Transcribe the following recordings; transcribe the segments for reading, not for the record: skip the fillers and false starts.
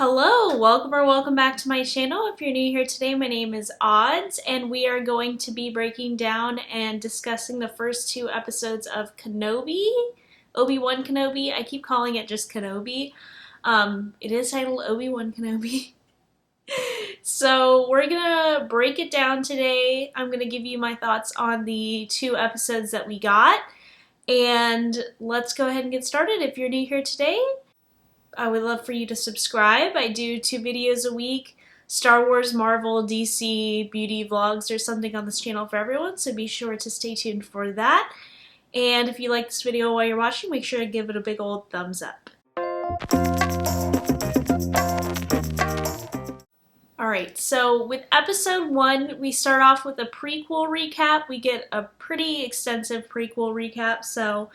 Hello, welcome back to my channel. If you're new here today, my name is Odds, and we are going to be breaking down and discussing the first two episodes of Kenobi, Obi-Wan Kenobi. I keep calling it just Kenobi. It is titled Obi-Wan Kenobi. So we're gonna break it down today. I'm gonna give you my thoughts on the two episodes that we got, and let's go ahead and get started. If you're new here today, I would love for you to subscribe. I do 2 videos a week, Star Wars, Marvel, DC, beauty vlogs. There's something on this channel for everyone, so be sure to stay tuned for that. And if you like this video while you're watching, make sure to give it a big old thumbs up. Alright, so with episode 1, we start off with a prequel recap. We get a pretty extensive prequel recap, so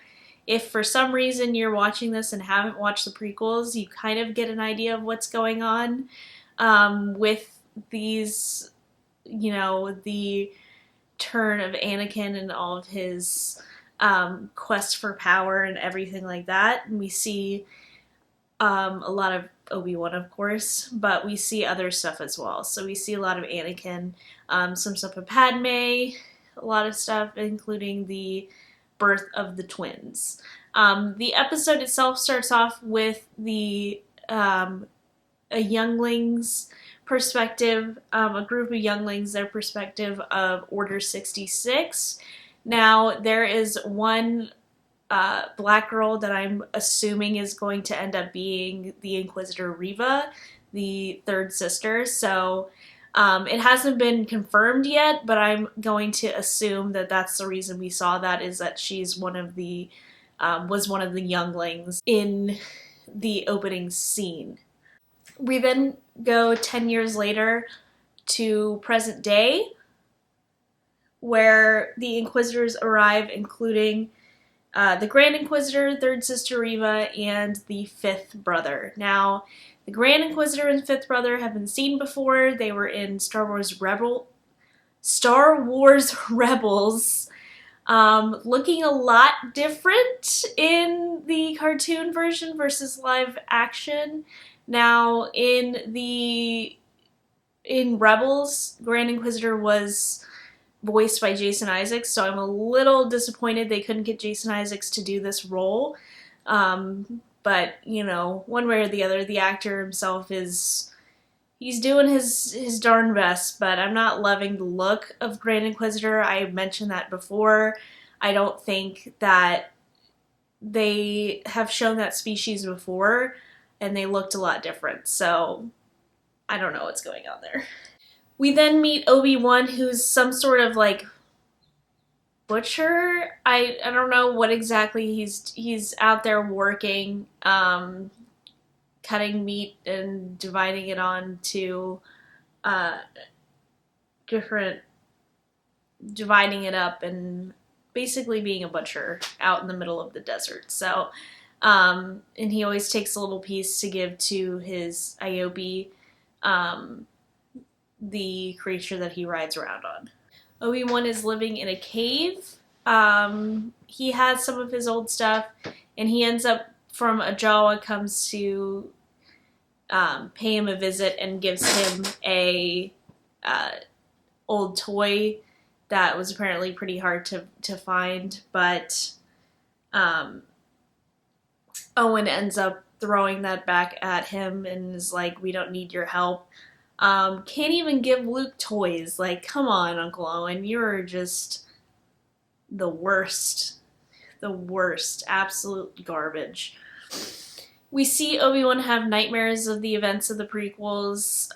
if for some reason you're watching this and haven't watched the prequels, you kind of get an idea of what's going on with these, you know, the turn of Anakin and all of his quest for power and everything like that. And we see a lot of Obi-Wan, of course, but we see other stuff as well. So we see a lot of Anakin, some stuff of Padme, a lot of stuff, including the birth of the twins. The episode itself starts off with the a youngling's perspective, a group of younglings, their perspective of Order 66. Now, there is one black girl that I'm assuming is going to end up being the Inquisitor Reva, the third sister. So it hasn't been confirmed yet, but I'm going to assume that that's the reason we saw that, is that she's one of the was one of the younglings in the opening scene. We then go 10 years later to present day, where the Inquisitors arrive, including the Grand Inquisitor, Third Sister Reva, and the Fifth Brother. Now, the Grand Inquisitor and Fifth Brother have been seen before. They were in Star Wars Rebels, looking a lot different in the cartoon version versus live action. Now, in Rebels, Grand Inquisitor was voiced by Jason Isaacs, so I'm a little disappointed they couldn't get Jason Isaacs to do this role. But, you know, one way or the other, the actor himself he's doing his darn best, but I'm not loving the look of Grand Inquisitor. I mentioned that before. I don't think that they have shown that species before, and they looked a lot different, so I don't know what's going on there. We then meet Obi-Wan, who's some sort of, like, butcher. I don't know what exactly he's out there working, cutting meat and dividing it dividing it up and basically being a butcher out in the middle of the desert. So, and he always takes a little piece to give to his Iobi, the creature that he rides around on. Obi-Wan is living in a cave. He has some of his old stuff, and he ends up from a Jawa comes to pay him a visit and gives him a old toy that was apparently pretty hard to find, but Owen ends up throwing that back at him and is like, "We don't need your help." Can't even give Luke toys. Like, come on, Uncle Owen, you're just the worst. The worst. Absolute garbage. We see Obi-Wan have nightmares of the events of the prequels,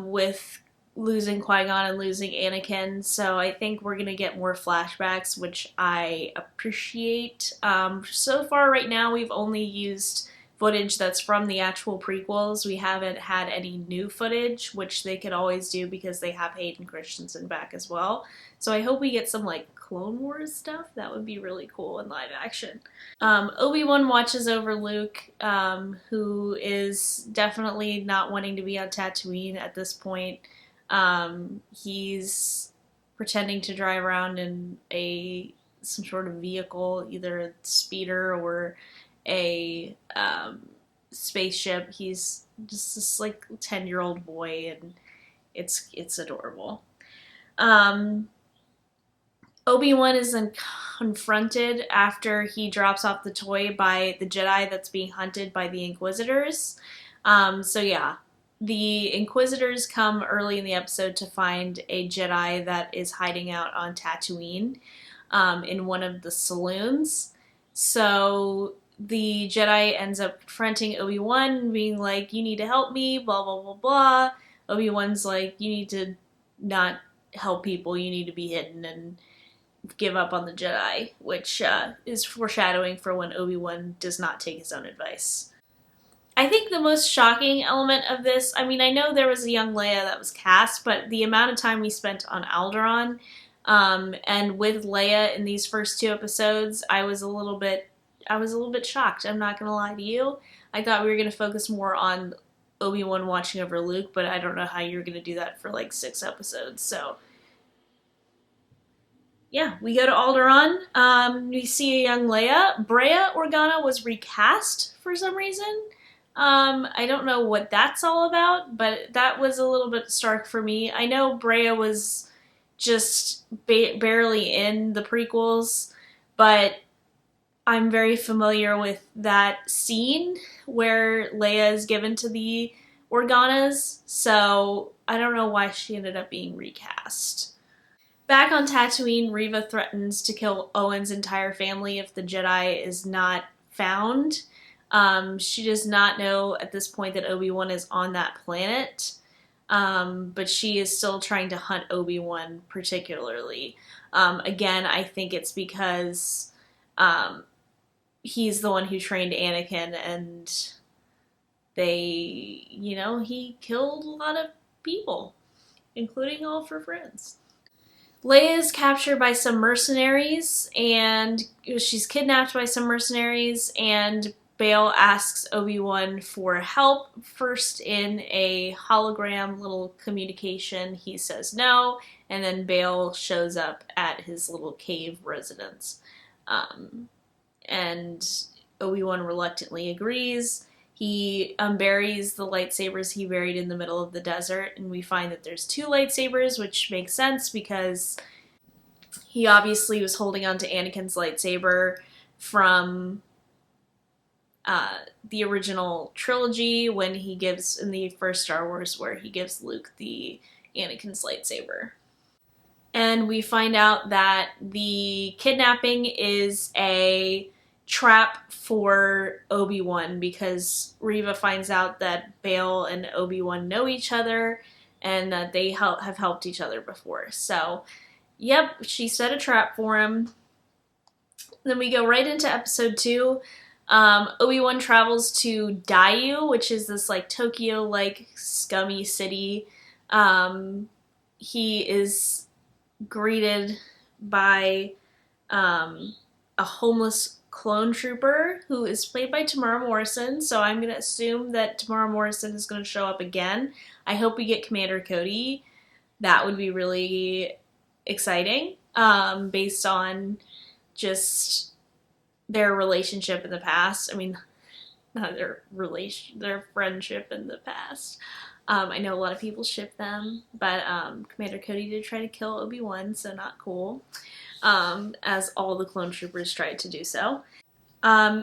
with losing Qui-Gon and losing Anakin, so I think we're going to get more flashbacks, which I appreciate. So far right now we've only used footage that's from the actual prequels. We haven't had any new footage, which they could always do because they have Hayden Christensen back as well. So I hope we get some, like, Clone Wars stuff. That would be really cool in live action. Obi-Wan watches over Luke, who is definitely not wanting to be on Tatooine at this point. He's pretending to drive around in some sort of vehicle, either a speeder or a spaceship. He's just this like 10-year-old boy, and it's adorable. Obi-Wan is then confronted after he drops off the toy by the Jedi that's being hunted by the Inquisitors. So yeah, the Inquisitors come early in the episode to find a Jedi that is hiding out on Tatooine in one of the saloons. So the Jedi ends up confronting Obi-Wan, being like, you need to help me, blah, blah, blah, blah. Obi-Wan's like, you need to not help people, you need to be hidden and give up on the Jedi, which is foreshadowing for when Obi-Wan does not take his own advice. I think the most shocking element of this, I mean, I know there was a young Leia that was cast, but the amount of time we spent on Alderaan, and with Leia in these first 2 episodes, I was a little bit shocked. I'm not gonna lie to you. I thought we were gonna focus more on Obi-Wan watching over Luke, but I don't know how you're gonna do that for like 6 episodes. So yeah, we go to Alderaan. We see a young Leia. Brea Organa was recast for some reason. I don't know what that's all about, but that was a little bit stark for me. I know Brea was just barely in the prequels, but I'm very familiar with that scene where Leia is given to the Organas, so I don't know why she ended up being recast. Back on Tatooine, Reva threatens to kill Owen's entire family if the Jedi is not found. She does not know at this point that Obi-Wan is on that planet, but she is still trying to hunt Obi-Wan particularly. Again, I think it's because he's the one who trained Anakin, and he killed a lot of people, including all of her friends. Leia is captured by some mercenaries, and she's kidnapped by some mercenaries, and Bail asks Obi-Wan for help, first in a hologram little communication. He says no, and then Bail shows up at his little cave residence. And Obi-Wan reluctantly agrees. He unburies the lightsabers he buried in the middle of the desert, and we find that there's 2 lightsabers, which makes sense because he obviously was holding on to Anakin's lightsaber from the original trilogy when he gives, in the first Star Wars, where he gives Luke the Anakin's lightsaber. And we find out that the kidnapping is a trap for Obi-Wan because Reva finds out that Bail and Obi-Wan know each other and that they have helped each other before. So, yep, she set a trap for him. Then we go right into episode 2. Obi-Wan travels to Dayu, which is this like Tokyo-like scummy city. He is greeted by a homeless clone trooper who is played by Tamara Morrison, so I'm going to assume that Tamara Morrison is going to show up again. I hope we get Commander Cody. That would be really exciting, based on just their relationship in the past. I mean, not their friendship in the past. I know a lot of people ship them, but Commander Cody did try to kill Obi-Wan, so not cool. As all the clone troopers tried to do so.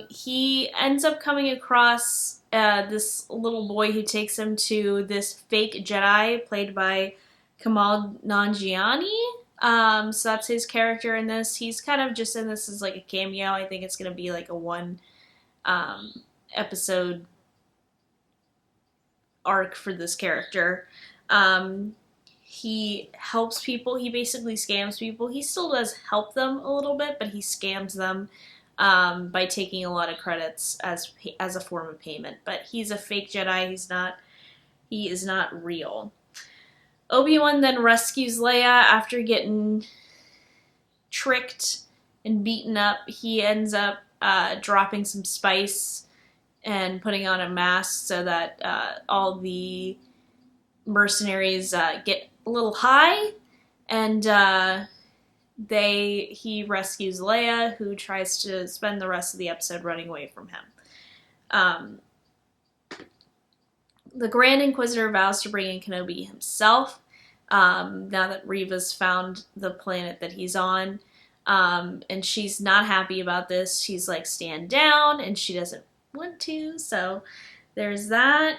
He ends up coming across this little boy who takes him to this fake Jedi played by Kamal Nanjiani. So that's his character in this. He's kind of just in this as like a cameo. I think it's going to be like a 1 episode arc for this character. He helps people. He basically scams people. He still does help them a little bit, but he scams them by taking a lot of credits as a form of payment. But he's a fake Jedi. He is not real. Obi-Wan then rescues Leia after getting tricked and beaten up. He ends up dropping some spice and putting on a mask so that all the mercenaries get a little high, and he rescues Leia, who tries to spend the rest of the episode running away from him. The Grand Inquisitor vows to bring in Kenobi himself, now that Reva's found the planet that he's on. And she's not happy about this. She's like, stand down, and she doesn't want to, so there's that.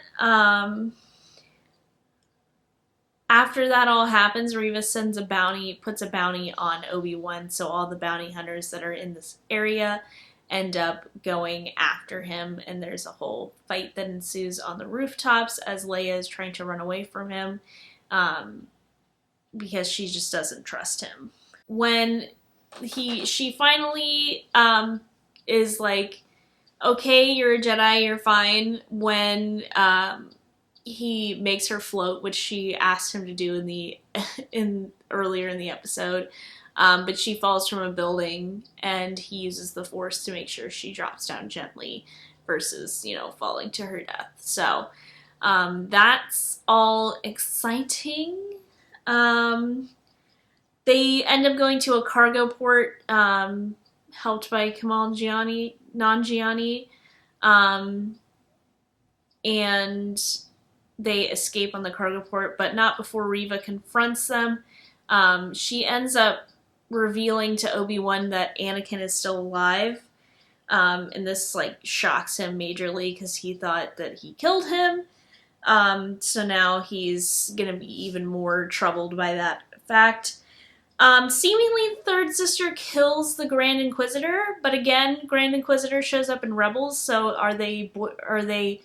After that all happens, Reva puts a bounty on Obi-Wan, so all the bounty hunters that are in this area end up going after him, and there's a whole fight that ensues on the rooftops as Leia is trying to run away from him, because she just doesn't trust him. When she finally is like, okay, you're a Jedi, you're fine, when he makes her float, which she asked him to do earlier in the episode. But she falls from a building, and he uses the Force to make sure she drops down gently versus, falling to her death. So that's all exciting. They end up going to a cargo port, helped by Nanjiani, and they escape on the cargo port, but not before Reva confronts them. She ends up revealing to Obi-Wan that Anakin is still alive, and this shocks him majorly because he thought that he killed him. So now he's gonna be even more troubled by that fact. Seemingly, the third sister kills the Grand Inquisitor, but again, Grand Inquisitor shows up in Rebels, so are they boycotting,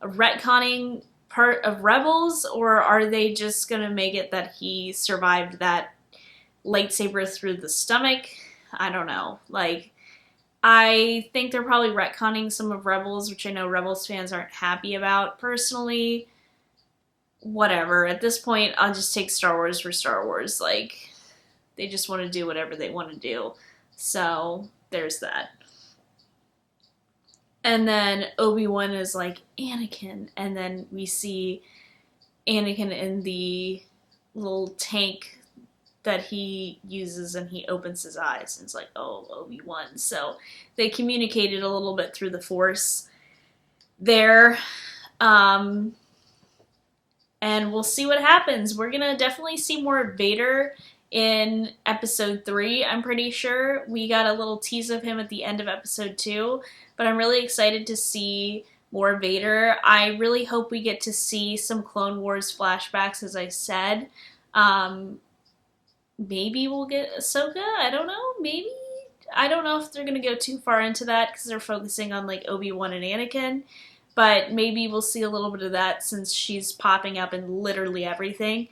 retconning part of Rebels, or are they just gonna make it that he survived that lightsaber through the stomach? I don't know. I think they're probably retconning some of Rebels, which I know Rebels fans aren't happy about. Personally, whatever. At this point, I'll just take Star Wars for Star Wars. They just want to do whatever they want to do. So, there's that. And then Obi-Wan is like, Anakin. And then we see Anakin in the little tank that he uses, and he opens his eyes and it's like, oh, Obi-Wan. So they communicated a little bit through the Force there. And we'll see what happens. We're gonna definitely see more Vader in episode 3, I'm pretty sure. We got a little tease of him at the end of episode 2, but I'm really excited to see more Vader. I really hope we get to see some Clone Wars flashbacks, as I said. Maybe we'll get Ahsoka, I don't know, maybe? I don't know if they're gonna go too far into that because they're focusing on Obi-Wan and Anakin, but maybe we'll see a little bit of that since she's popping up in literally everything.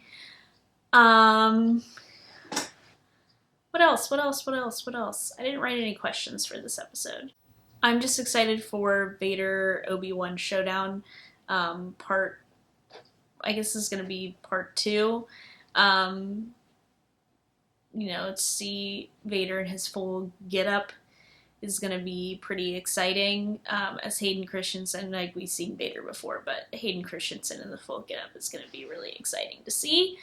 What else? I didn't write any questions for this episode. I'm just excited for Vader Obi-Wan showdown, I guess this is going to be part 2. To see Vader in his full get-up is going to be pretty exciting. As Hayden Christensen, we've seen Vader before, but Hayden Christensen in the full get-up is going to be really exciting to see.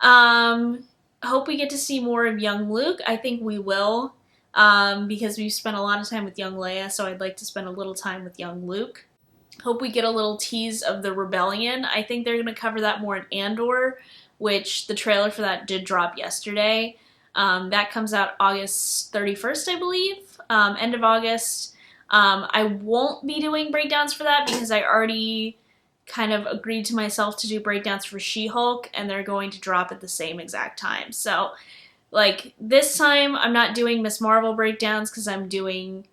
Hope we get to see more of young Luke. I think we will, because we've spent a lot of time with young Leia, so I'd like to spend a little time with young Luke. Hope we get a little tease of the rebellion. I think they're going to cover that more in Andor, which the trailer for that did drop yesterday. That comes out August 31st, I believe, end of August. I won't be doing breakdowns for that because I already kind of agreed to myself to do breakdowns for She-Hulk, and they're going to drop at the same exact time. So, this time I'm not doing Ms. Marvel breakdowns because I'm doing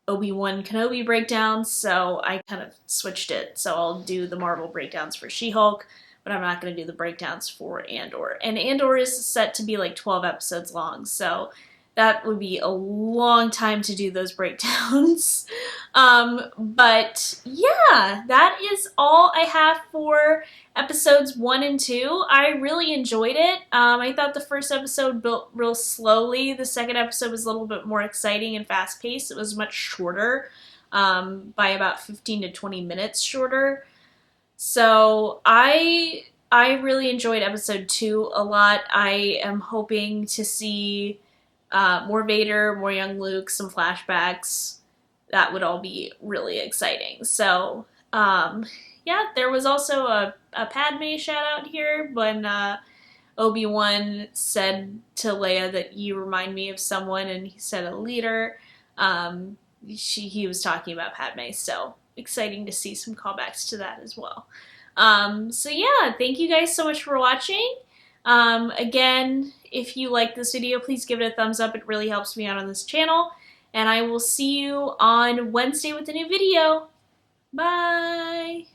Obi-Wan Kenobi breakdowns, so I kind of switched it. So I'll do the Marvel breakdowns for She-Hulk, but I'm not going to do the breakdowns for Andor. And Andor is set to be 12 episodes long, so that would be a long time to do those breakdowns. But yeah, that is all I have for episodes 1 and 2. I really enjoyed it. I thought the first episode built real slowly. The second episode was a little bit more exciting and fast-paced. It was much shorter, by about 15 to 20 minutes shorter. So I really enjoyed episode 2 a lot. I am hoping to see more Vader, more young Luke, some flashbacks. That would all be really exciting. So, yeah, there was also a Padme shout out here when Obi-Wan said to Leia that you remind me of someone, and he said a leader. He was talking about Padme, so exciting to see some callbacks to that as well. So yeah, thank you guys so much for watching. Again, if you like this video, please give it a thumbs up. It really helps me out on this channel. And I will see you on Wednesday with a new video. Bye!